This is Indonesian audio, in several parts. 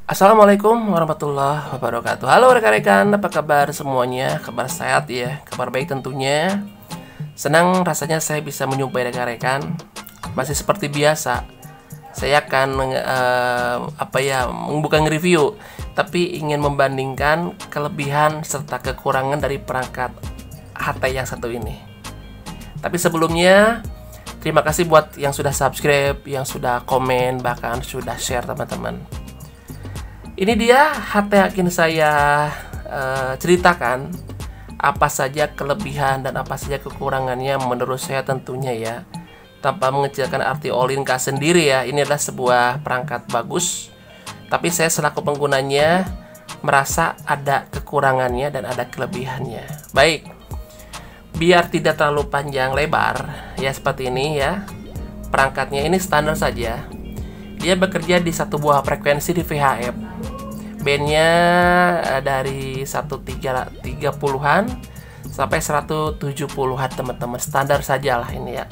Assalamualaikum warahmatullahi wabarakatuh. Halo rekan-rekan, apa kabar semuanya? Kabar sehat ya, kabar baik tentunya. Senang rasanya saya bisa menjumpai rekan-rekan. Masih seperti biasa, saya akan bukan nge-review, tapi ingin membandingkan kelebihan serta kekurangan dari perangkat HT yang satu ini. Tapi sebelumnya, terima kasih buat yang sudah subscribe, yang sudah komen, bahkan sudah share teman-teman. Ini dia HT yang akan saya ceritakan, apa saja kelebihan dan apa saja kekurangannya menurut saya tentunya ya. Tanpa mengecilkan arti Olinka sendiri ya, ini adalah sebuah perangkat bagus. Tapi saya selaku penggunanya merasa ada kekurangannya dan ada kelebihannya. Baik, biar tidak terlalu panjang lebar ya seperti ini ya. Perangkatnya ini standar saja. Dia bekerja di satu buah frekuensi di VHF. Bandnya dari 130-an sampai 170-an teman-teman. Standar sajalah ini ya.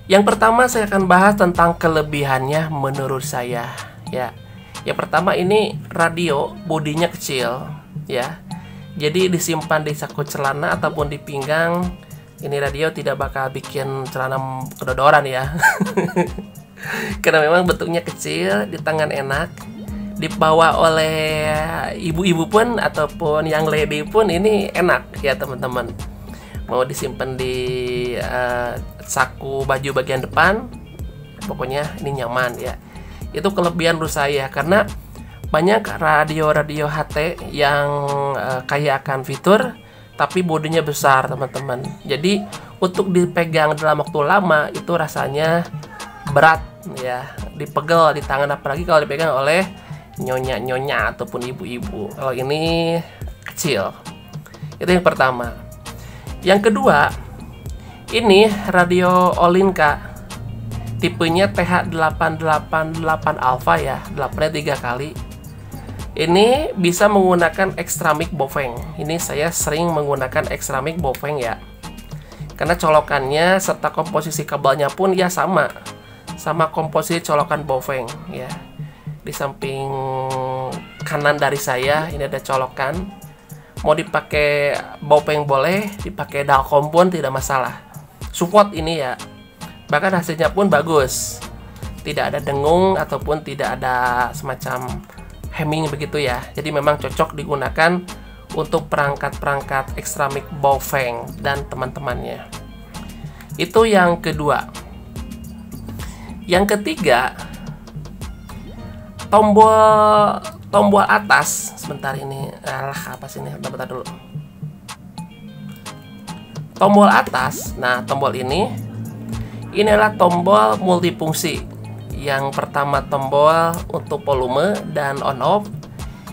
Yang pertama saya akan bahas tentang kelebihannya menurut saya ya. Yang pertama ini radio bodinya kecil ya. Jadi disimpan di saku celana ataupun di pinggang. Ini radio tidak bakal bikin celana kedodoran ya. Karena memang bentuknya kecil, di tangan enak, dibawa oleh ibu-ibu pun ataupun yang lady pun ini enak ya teman-teman. Mau disimpan di saku baju bagian depan, pokoknya ini nyaman ya. Itu kelebihan menurut saya, karena banyak radio-radio HT yang kaya akan fitur tapi bodinya besar teman-teman. Jadi untuk dipegang dalam waktu lama itu rasanya berat ya, dipegel di tangan, apalagi kalau dipegang oleh nyonya-nyonya ataupun ibu-ibu. Kalau ini kecil. Itu yang pertama. Yang kedua, ini radio Olinka tipenya TH888 Alpha ya, 8-nya 3 kali. Ini bisa menggunakan Extramic Bofeng. Ini saya sering menggunakan Extramic Bofeng ya. Karena colokannya serta komposisi kabelnya pun ya sama komposisi colokan Bofeng ya. Di samping kanan dari saya ini ada colokan. Mau dipakai Bofeng boleh, dipakai Dalcom pun tidak masalah. Support ini ya. Bahkan hasilnya pun bagus. Tidak ada dengung ataupun tidak ada semacam hemming begitu ya. Jadi memang cocok digunakan untuk perangkat-perangkat Extramic Bofeng dan teman-temannya. Itu yang kedua. Yang ketiga, tombol atas. Sebentar ini, apa sih ini? Bentar dulu. Tombol atas. Nah, tombol ini adalah tombol multifungsi. Yang pertama tombol untuk volume dan on off.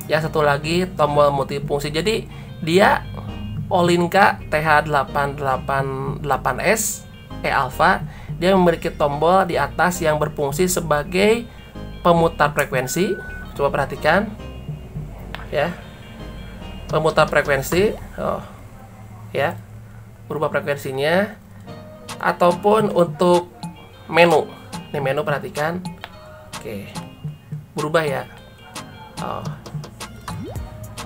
Yang satu lagi tombol multifungsi. Jadi dia Olinka TH888S Alpha. Dia memiliki tombol di atas yang berfungsi sebagai pemutar frekuensi. Coba perhatikan ya, pemutar frekuensi. Ya, berubah frekuensinya. Ataupun untuk menu. Ini menu, perhatikan. Oke, berubah ya.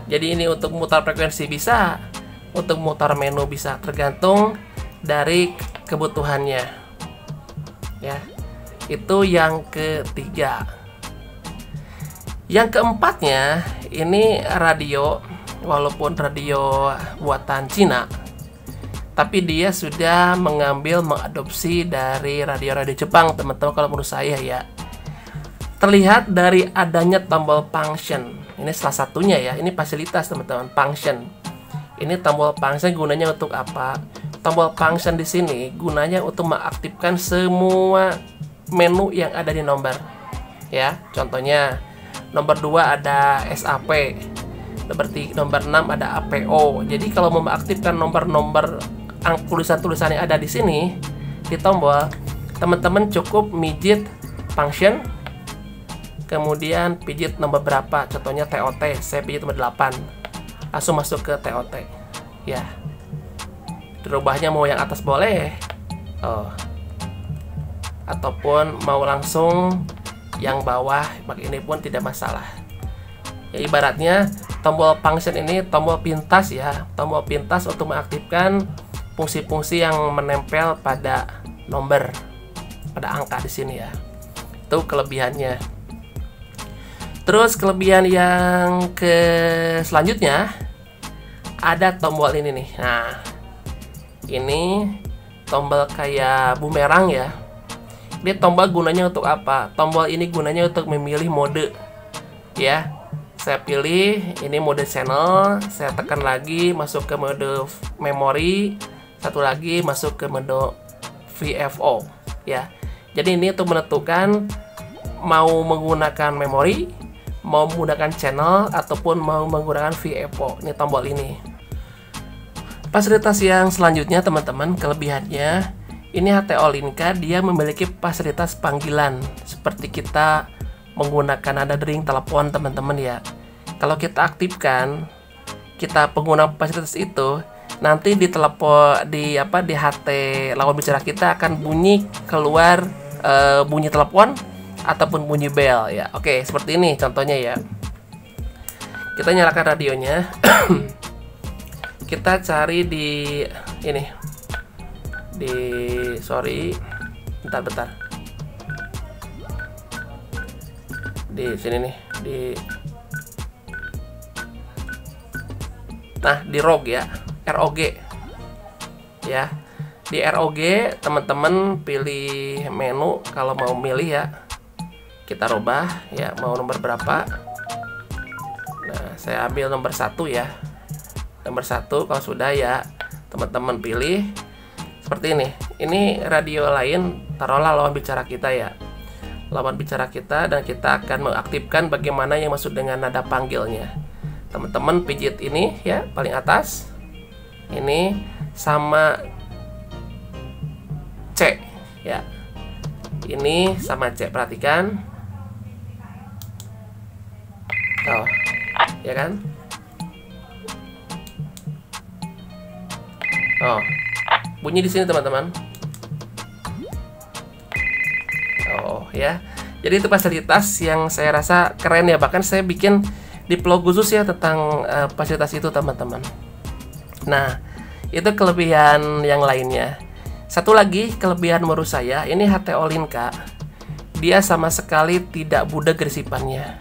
Jadi ini untuk mutar frekuensi bisa, untuk mutar menu bisa, tergantung dari kebutuhannya ya. Itu yang ketiga. Yang keempatnya, ini radio, walaupun radio buatan Cina, tapi dia sudah mengadopsi dari radio-radio Jepang teman-teman. Kalau menurut saya ya, terlihat dari adanya tombol function. Ini salah satunya ya, ini fasilitas teman-teman, function. Ini tombol function gunanya untuk apa? Tombol function di sini gunanya untuk mengaktifkan semua menu yang ada di nomor ya. Contohnya nomor 2 ada SAP, nomor 6 ada APO. Jadi kalau mau mengaktifkan nomor-nomor tulisan-tulisan yang ada di sini di tombol, teman-teman cukup mijit function, kemudian pijit nomor berapa, contohnya TOT, saya pijit nomor 8, langsung masuk ke TOT ya. Dirubahnya mau yang atas boleh, ataupun mau langsung yang bawah ini pun tidak masalah. Ya, ibaratnya tombol function ini tombol pintas ya, tombol pintas untuk mengaktifkan fungsi-fungsi yang menempel pada nomor, pada angka di sini ya. Itu kelebihannya. Terus kelebihan yang selanjutnya ada tombol ini nih. Nah, ini tombol kayak bumerang ya. Ini tombol gunanya untuk apa? Tombol ini gunanya untuk memilih mode ya. Saya pilih ini mode channel, saya tekan lagi masuk ke mode memori, satu lagi masuk ke mode VFO ya. Jadi ini untuk menentukan mau menggunakan memori, mau menggunakan channel, ataupun mau menggunakan VFO. Ini tombol ini. Fasilitas yang selanjutnya teman-teman, kelebihannya ini HTO Linka dia memiliki fasilitas panggilan seperti kita menggunakan nada dering telepon teman-teman ya. Kalau kita aktifkan, kita pengguna fasilitas itu, nanti di telepon di HT lawan bicara kita akan bunyi keluar bunyi telepon ataupun bunyi bel ya. Oke, seperti ini contohnya ya. Kita nyalakan radionya. Kita cari di ini. Bentar. Di sini nih, nah, di ROG ya, ROG ya. Di ROG teman-teman pilih menu kalau mau milih ya. Kita rubah ya, mau nomor berapa. Nah, saya ambil nomor 1 ya. Nomor 1 kalau sudah ya, teman-teman pilih seperti ini. Ini radio lain, taruhlah lawan bicara kita ya. Lawan bicara kita, dan kita akan mengaktifkan bagaimana yang masuk dengan nada panggilnya. Teman-teman pijit ini ya, paling atas. Ini sama C ya. Ini sama C, perhatikan. Oh, ya kan? Oh, bunyi di sini teman-teman. Oh ya, jadi itu fasilitas yang saya rasa keren ya. Bahkan saya bikin di vlog khusus ya tentang fasilitas itu teman-teman. Nah, itu kelebihan yang lainnya. Satu lagi kelebihan menurut saya, ini HTO Linka, dia sama sekali tidak budak resipannya.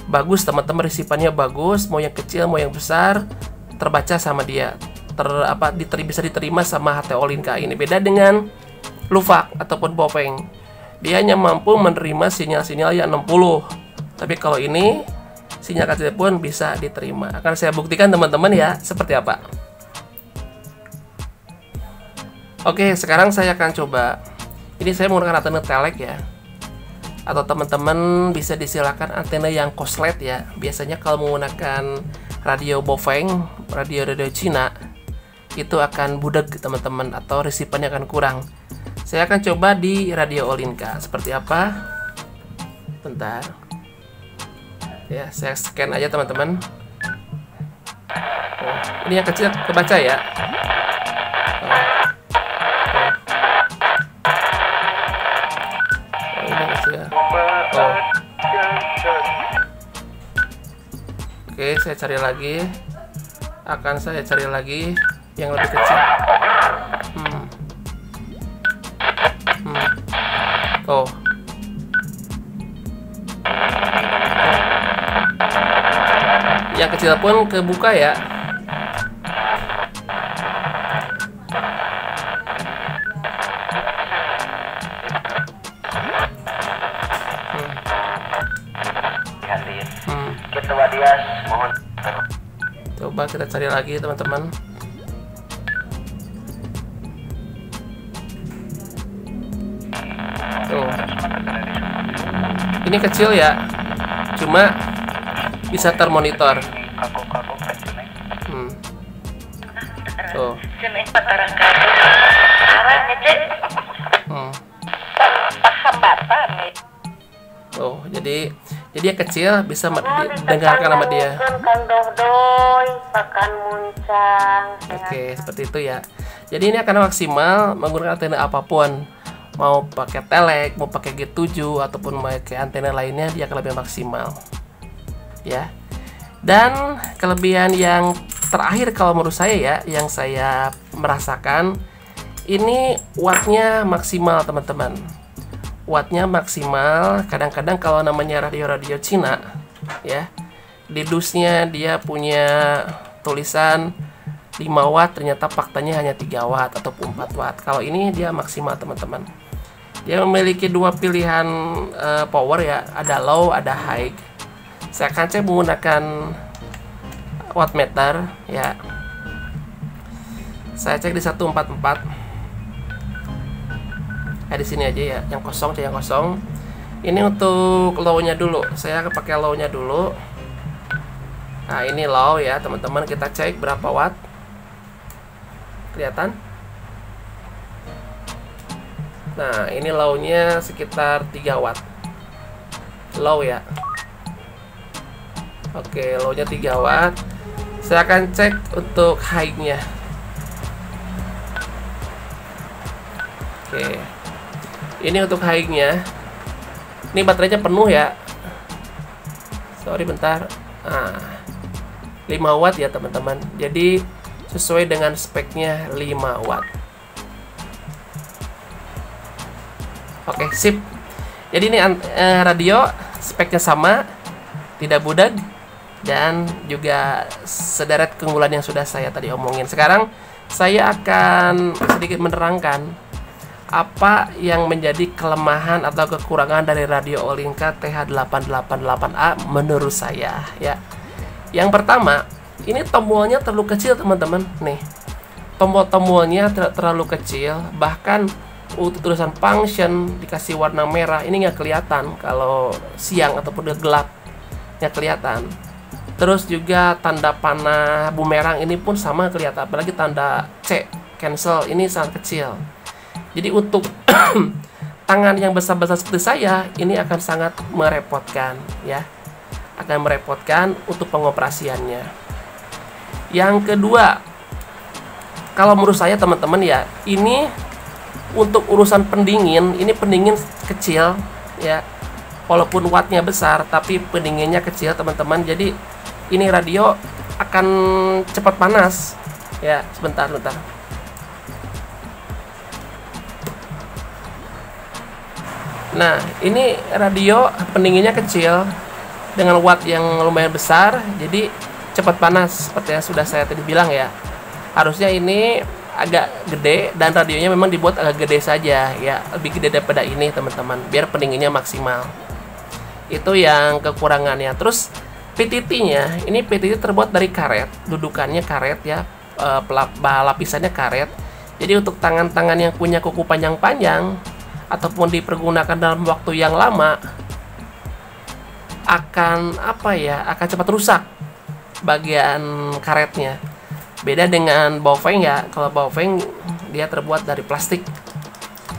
Bagus teman-teman, resipannya bagus, mau yang kecil mau yang besar terbaca sama dia. Bisa diterima sama HTO Linka ini. Beda dengan Lufax ataupun Bofeng. Dia hanya mampu menerima sinyal-sinyal yang 60. Tapi kalau ini sinyal kecil pun bisa diterima. Akan saya buktikan teman-teman ya seperti apa. Oke, sekarang saya akan coba. Ini saya menggunakan antena telek ya. Atau teman-teman bisa disilakan antena yang koslet ya. Biasanya kalau menggunakan radio Bofeng, radio Cina, itu akan budak teman-teman, atau resipannya akan kurang. Saya akan coba di radio Olinka seperti apa. Bentar ya, saya scan aja teman-teman. Oh, ini yang kecil kebaca ya. Ini kecil. Oh. Oke, saya cari lagi. Akan saya cari lagi yang lebih kecil. Oh. Yang kecil pun kebuka ya. Ketua Dias, mohon. Coba kita cari lagi teman-teman. Tuh. Ini kecil ya, cuma bisa termonitor. Tuh. Oh, jadi dia kecil, bisa didengarkan sama dia. Oke, seperti itu ya. Jadi ini akan maksimal menggunakan antena apapun. mau pakai telek, mau pakai G7 ataupun pakai antena lainnya, dia akan lebih maksimal ya. Dan kelebihan yang terakhir kalau menurut saya ya, yang saya merasakan, ini wattnya maksimal teman-teman. Wattnya maksimal. Kadang-kadang kalau namanya radio-radio Cina ya, di dusnya dia punya tulisan 5 watt, ternyata faktanya hanya 3 watt ataupun 4 watt. Kalau ini dia maksimal teman-teman. Dia memiliki dua pilihan power ya, ada low, ada high. Saya akan cek menggunakan wattmeter ya. Saya cek di 144. Di sini aja ya, yang kosong, yang kosong. Ini untuk low-nya dulu. Saya akan pakai low-nya dulu. Nah, ini low ya, teman-teman. Kita cek berapa watt. Kelihatan? Nah, ini low-nya sekitar 3 watt. Low ya. Oke, low-nya 3 watt. Saya akan cek untuk high-nya. Oke. Ini untuk high-nya. Ini baterainya penuh ya. Sorry bentar. 5 watt ya teman-teman. Jadi sesuai dengan speknya 5 watt. Oke, sip. Jadi ini radio speknya sama, tidak budak, dan juga sederet keunggulan yang sudah saya tadi omongin. Sekarang saya akan sedikit menerangkan apa yang menjadi kelemahan atau kekurangan dari radio Olinka TH888A menurut saya ya. Yang pertama, ini tombolnya terlalu kecil teman-teman. Nih, tombol-tombolnya terlalu kecil. Bahkan untuk tulisan function dikasih warna merah, ini nggak kelihatan kalau siang ataupun gelap, nggak kelihatan. Terus juga tanda panah bumerang ini pun sama kelihatan, apalagi tanda C cancel ini sangat kecil. Jadi untuk tangan yang besar-besar seperti saya, ini akan sangat merepotkan ya, akan merepotkan untuk pengoperasiannya. Yang kedua, kalau menurut saya teman-teman ya, ini untuk urusan pendingin, ini pendingin kecil ya, walaupun wattnya besar tapi pendinginnya kecil teman-teman. Jadi ini radio akan cepat panas ya. Sebentar. Nah, ini radio pendinginnya kecil dengan watt yang lumayan besar, jadi cepat panas seperti yang sudah saya tadi bilang ya. Harusnya ini agak gede dan radionya memang dibuat agak gede saja ya, lebih gede daripada ini teman-teman, biar pendinginnya maksimal. Itu yang kekurangannya. Terus PTT-nya, ini PTT terbuat dari karet, dudukannya karet ya, lapisannya karet. Jadi untuk tangan-tangan yang punya kuku panjang-panjang ataupun dipergunakan dalam waktu yang lama, akan akan cepat rusak bagian karetnya. Beda dengan Baofeng ya. Kalau Baofeng dia terbuat dari plastik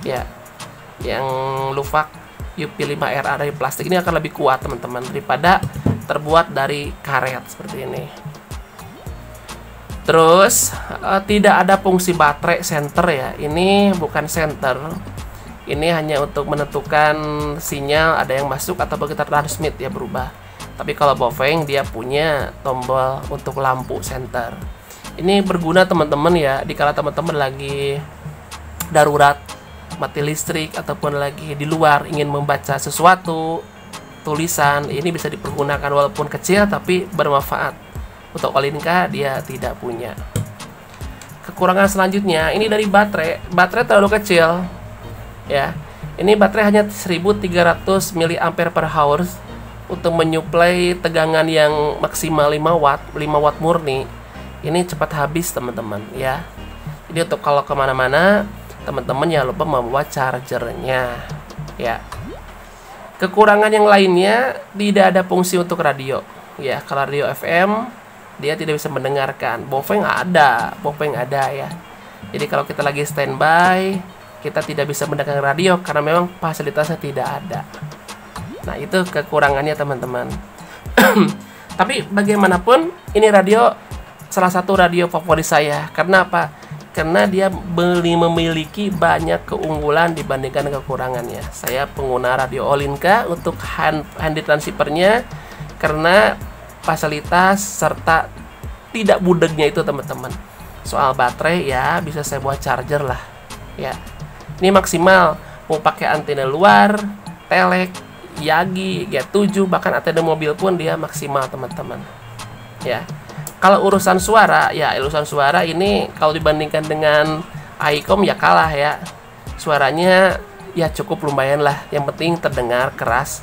ya, yang Lufac UP5RA dari plastik ini akan lebih kuat teman-teman daripada terbuat dari karet seperti ini. Terus tidak ada fungsi baterai center ya. Ini bukan center. Ini hanya untuk menentukan sinyal ada yang masuk atau kita transmit ya, berubah. Tapi kalau Baofeng dia punya tombol untuk lampu center. Ini berguna teman-teman ya, dikala teman-teman lagi darurat, mati listrik ataupun lagi di luar ingin membaca sesuatu, tulisan, ini bisa dipergunakan walaupun kecil tapi bermanfaat. Untuk Olinka dia tidak punya. Kekurangan selanjutnya ini dari baterai terlalu kecil ya. Ini baterai hanya 1300 mAh untuk menyuplai tegangan yang maksimal 5 watt murni. Ini cepat habis teman-teman ya. Jadi untuk kalau kemana-mana teman-teman jangan lupa membawa chargernya ya. Kekurangan yang lainnya, tidak ada fungsi untuk radio ya. Kalau radio FM dia tidak bisa mendengarkan. Baofeng ada ya. Jadi kalau kita lagi standby, kita tidak bisa mendengarkan radio karena memang fasilitasnya tidak ada. Nah, itu kekurangannya teman-teman. Tapi bagaimanapun ini radio salah satu radio favorit saya. Karena apa? karena dia memiliki banyak keunggulan dibandingkan kekurangannya. Saya pengguna radio Olinka untuk handy transceivernya karena fasilitas serta tidak budegnya itu teman-teman. Soal baterai ya bisa saya buat charger lah ya. Ini maksimal mau pakai antena luar, telek, Yagi, G7, bahkan antena mobil pun dia maksimal teman-teman ya. Kalau urusan suara ini kalau dibandingkan dengan iCom ya kalah ya. Suaranya ya cukup lumayan lah, yang penting terdengar keras,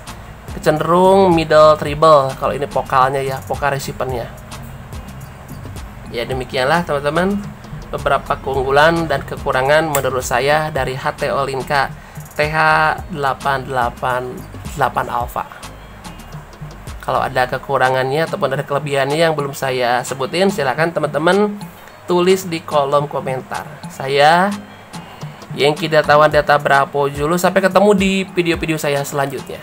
cenderung middle treble kalau ini vokalnya ya, vokal receivernya. Ya demikianlah teman-teman beberapa keunggulan dan kekurangan menurut saya dari HT Olinka TH888 Alpha. Kalau ada kekurangannya ataupun ada kelebihannya yang belum saya sebutin, silahkan teman-teman tulis di kolom komentar. Saya Yengki Datawan Data Bravo Julu, sampai ketemu di video-video saya selanjutnya.